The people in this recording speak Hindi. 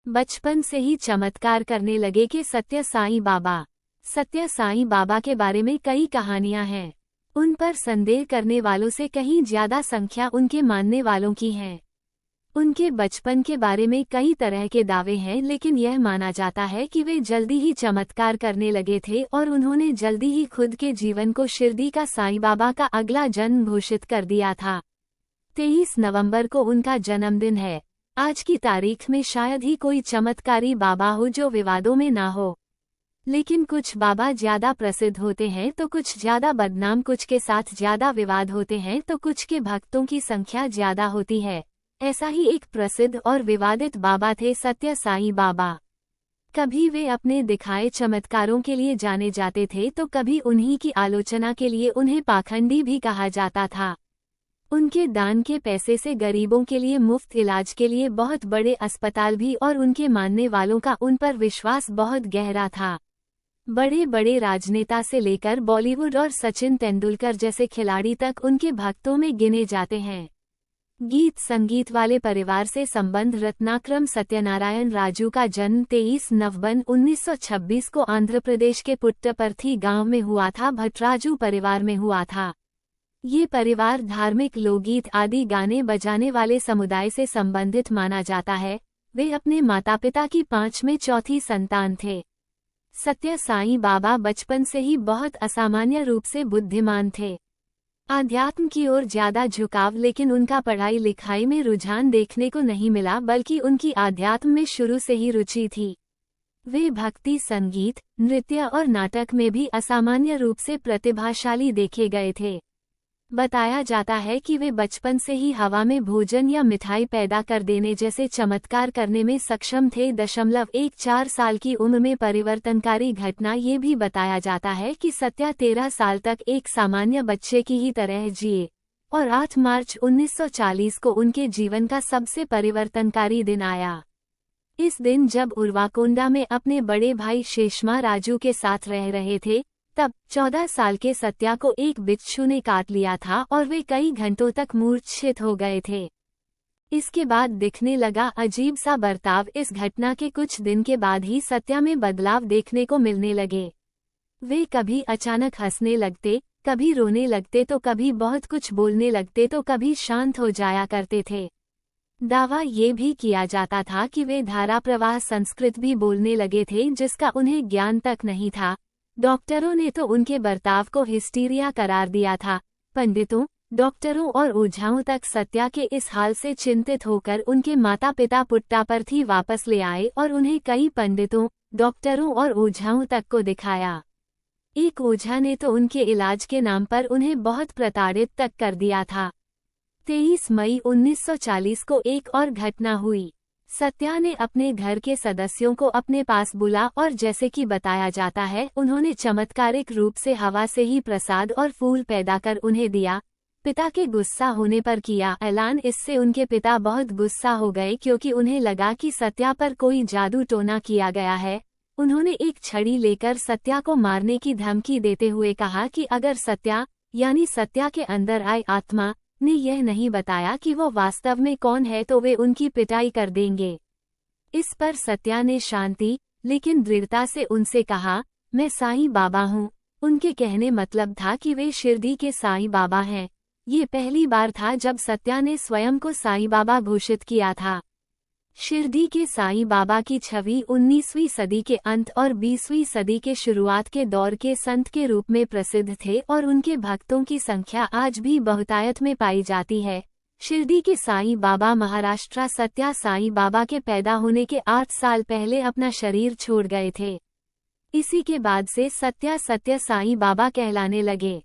बचपन से ही चमत्कार करने लगे कि सत्य साईं बाबा। सत्य साईं बाबा के बारे में कई कहानियां हैं। उन पर संदेह करने वालों से कहीं ज्यादा संख्या उनके मानने वालों की है। उनके बचपन के बारे में कई तरह के दावे हैं, लेकिन यह माना जाता है कि वे जल्दी ही चमत्कार करने लगे थे और उन्होंने जल्दी ही खुद के जीवन को शिरडी का साईं बाबा का अगला जन्म घोषित कर दिया था। 23 नवंबर को उनका जन्मदिन है। आज की तारीख में शायद ही कोई चमत्कारी बाबा हो जो विवादों में ना हो, लेकिन कुछ बाबा ज्यादा प्रसिद्ध होते हैं तो कुछ ज्यादा बदनाम, कुछ के साथ ज्यादा विवाद होते हैं तो कुछ के भक्तों की संख्या ज्यादा होती है। ऐसा ही एक प्रसिद्ध और विवादित बाबा थे सत्य साईं बाबा। कभी वे अपने दिखाए चमत्कारों के लिए जाने जाते थे तो कभी उन्हीं की आलोचना के लिए उन्हें पाखंडी भी कहा जाता था। उनके दान के पैसे से गरीबों के लिए मुफ्त इलाज के लिए बहुत बड़े अस्पताल भी, और उनके मानने वालों का उन पर विश्वास बहुत गहरा था। बड़े बड़े राजनेता से लेकर बॉलीवुड और सचिन तेंदुलकर जैसे खिलाड़ी तक उनके भक्तों में गिने जाते हैं। गीत संगीत वाले परिवार से संबंध। रत्नाक्रम सत्यनारायण राजू का जन्म 23 नवंबर 1926 को आंध्र प्रदेश के पुट्टपर्थी गांव में हुआ था। भट्टराजू परिवार में हुआ था। ये परिवार धार्मिक, लोकगीत आदि गाने बजाने वाले समुदाय से संबंधित माना जाता है। वे अपने माता पिता की 5 में चौथी संतान थे। सत्य साईं बाबा बचपन से ही बहुत असामान्य रूप से बुद्धिमान थे। आध्यात्म की ओर ज्यादा झुकाव, लेकिन उनका पढ़ाई लिखाई में रुझान देखने को नहीं मिला, बल्कि उनकी आध्यात्म में शुरू से ही रुचि थी। वे भक्ति, संगीत, नृत्य और नाटक में भी असामान्य रूप से प्रतिभाशाली देखे गए थे। बताया जाता है कि वे बचपन से ही हवा में भोजन या मिठाई पैदा कर देने जैसे चमत्कार करने में सक्षम थे। 1.4 साल की उम्र में परिवर्तनकारी घटना ये भी बताया जाता है कि सत्या 13 साल तक एक सामान्य बच्चे की ही तरह जिए, और 8 मार्च 1940 को उनके जीवन का सबसे परिवर्तनकारी दिन आया। इस दिन जब उर्वाकोंडा में अपने बड़े भाई शेषमा राजू के साथ रह रहे थे, तब 14 साल के सत्या को एक बिच्छू ने काट लिया था और वे कई घंटों तक मूर्छित हो गए थे। इसके बाद दिखने लगा अजीब सा बर्ताव। इस घटना के कुछ दिन के बाद ही सत्या में बदलाव देखने को मिलने लगे। वे कभी अचानक हंसने लगते, कभी रोने लगते, तो कभी बहुत कुछ बोलने लगते, तो कभी शांत हो जाया करते थे। दावा ये भी किया जाता था कि वे धारा प्रवाह संस्कृत भी बोलने लगे थे, जिसका उन्हें ज्ञान तक नहीं था। डॉक्टरों ने तो उनके बर्ताव को हिस्टीरिया करार दिया था। पंडितों, डॉक्टरों और ओझाओं तक सत्या के इस हाल से चिंतित होकर उनके माता पिता पुट्टापर्थी वापस ले आए और उन्हें कई पंडितों, डॉक्टरों और ओझाओं तक को दिखाया। एक ओझा ने तो उनके इलाज के नाम पर उन्हें बहुत प्रताड़ित तक कर दिया था। 23 मई 1940 को एक और घटना हुई। सत्या ने अपने घर के सदस्यों को अपने पास बुला और जैसे कि बताया जाता है, उन्होंने चमत्कारिक रूप से हवा से ही प्रसाद और फूल पैदा कर उन्हें दिया। पिता के गुस्सा होने पर किया ऐलान। इससे उनके पिता बहुत गुस्सा हो गए, क्योंकि उन्हें लगा कि सत्या पर कोई जादू टोना किया गया है। उन्होंने एक छड़ी लेकर सत्या को मारने की धमकी देते हुए कहा कि अगर सत्या, यानी सत्या के अंदर आई आत्मा, ने यह नहीं बताया कि वो वास्तव में कौन है तो वे उनकी पिटाई कर देंगे। इस पर सत्या ने शांति लेकिन दृढ़ता से उनसे कहा, मैं साईं बाबा हूँ। उनके कहने मतलब था कि वे शिरडी के साईं बाबा हैं। ये पहली बार था जब सत्या ने स्वयं को साईं बाबा घोषित किया था। शिरडी के साईं बाबा की छवि 19वीं सदी के अंत और 20वीं सदी के शुरुआत के दौर के संत के रूप में प्रसिद्ध थे, और उनके भक्तों की संख्या आज भी बहुतायत में पाई जाती है। शिरडी के साईं बाबा महाराष्ट्र सत्या साईं बाबा के पैदा होने के 8 साल पहले अपना शरीर छोड़ गए थे। इसी के बाद से सत्या साईं बाबा कहलाने लगे।